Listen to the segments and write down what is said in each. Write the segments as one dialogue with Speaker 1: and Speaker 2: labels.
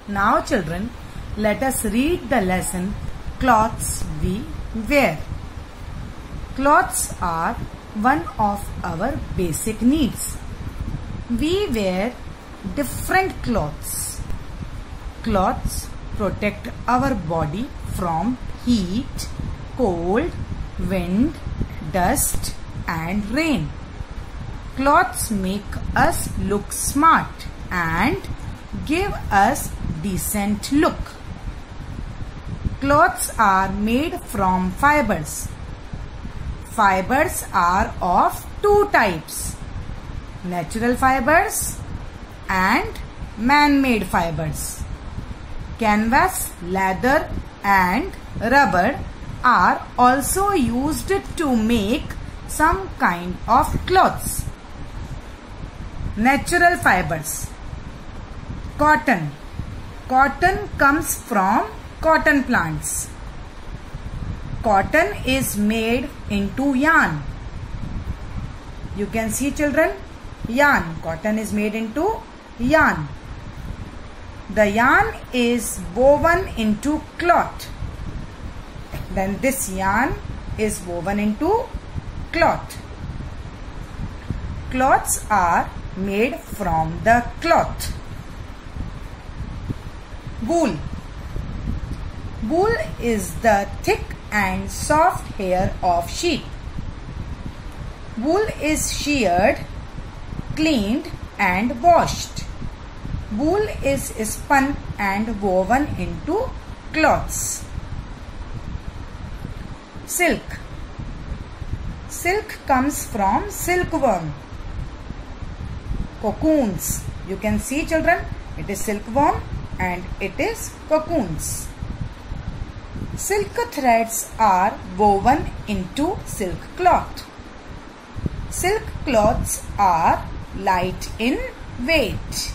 Speaker 1: Now children, let us read the lesson Clothes We Wear. Clothes are one of our basic needs. We wear different clothes. Clothes protect our body from heat, cold, wind, dust and rain. Clothes make us look smart and give us decent look. Clothes are made from fibers. Fibers are of two types: natural fibers and man-made fibers. Canvas, leather and rubber are also used to make some kind of clothes. Natural fibers. Cotton. Cotton comes from cotton plants. Cotton is made into yarn. You can see children, yarn. Cotton is made into yarn. The yarn is woven into cloth. Then this yarn is woven into cloth. Cloths are made from the cloth. Wool. Wool is the thick and soft hair of sheep. Wool is sheared, cleaned and washed. Wool is spun and woven into cloths. Silk. Silk comes from silkworm. Cocoons. You can see children, it is silkworm and it is cocoons. Silk threads are woven into silk cloth. Silk cloths are light in weight.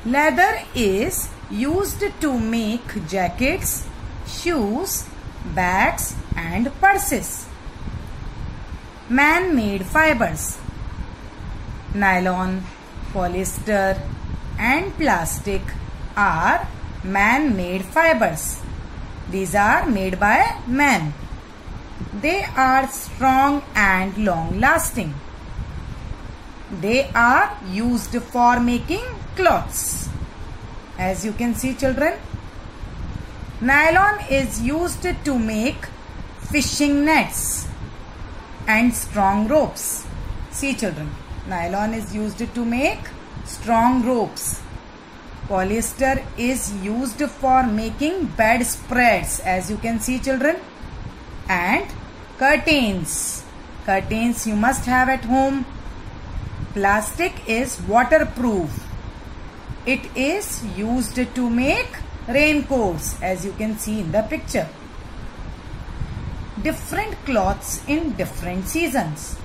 Speaker 1: Leather is used to make jackets, shoes, bags and purses. Man-made fibers. Nylon, polyester and plastic are man-made fibers. These are made by man. They are strong and long-lasting. They are used for making clothes. As you can see children, nylon is used to make fishing nets and strong ropes. See children, nylon is used to make strong ropes. Polyester is used for making bedspreads, as you can see children, and curtains. Curtains you must have at home. Plastic is waterproof. It is used to make raincoats, as you can see in the picture. Different cloths in different seasons.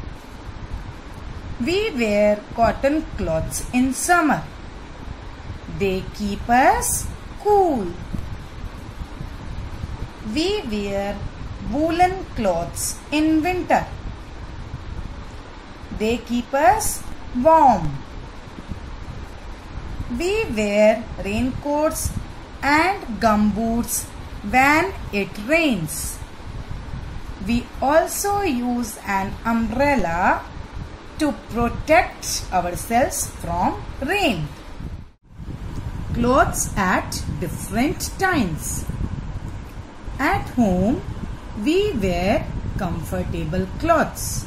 Speaker 1: We wear cotton cloths in summer. They keep us cool. We wear woolen cloths in winter. They keep us warm. We wear raincoats and gumboots when it rains. We also use an umbrella to protect ourselves from rain. Clothes at different times. At home, we wear comfortable clothes.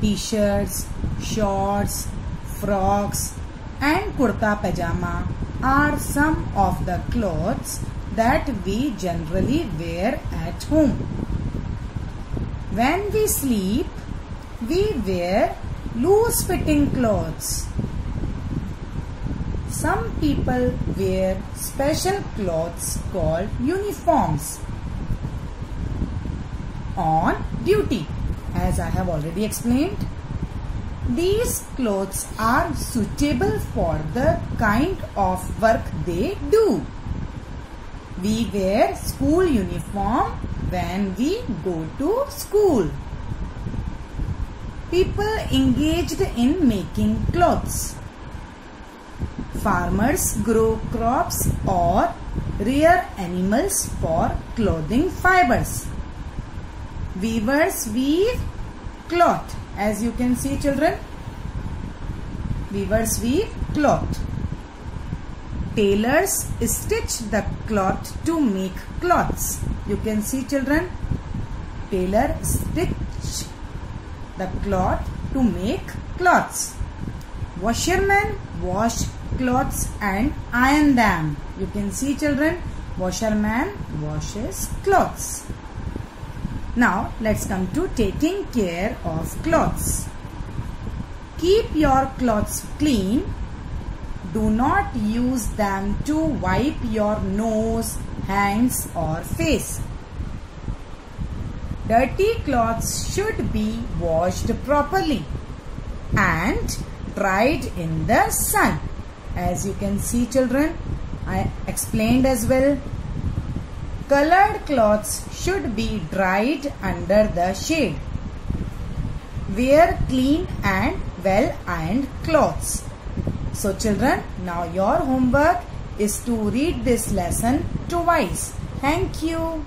Speaker 1: T-shirts, shorts, frocks and kurta pajama are some of the clothes that we generally wear at home. When we sleep, we wear loose-fitting clothes. Some people wear special clothes called uniforms on duty. As I have already explained, these clothes are suitable for the kind of work they do. We wear school uniform when we go to school. People engaged in making clothes. Farmers grow crops or rear animals for clothing fibers. Weavers weave cloth. As you can see, children, weavers weave cloth. Tailors stitch the cloth to make clothes. You can see, children, tailor stitch the cloth to make cloths. Washermen wash clothes and iron them. You can see, children, washerman washes clothes. Now let's come to taking care of clothes. Keep your clothes clean. Do not use them to wipe your nose, hands or face. Dirty clothes should be washed properly and dried in the sun. As you can see, children, I explained as well. Colored cloths should be dried under the shade. Wear clean and well ironed clothes. So children, now your homework is to read this lesson twice. Thank you.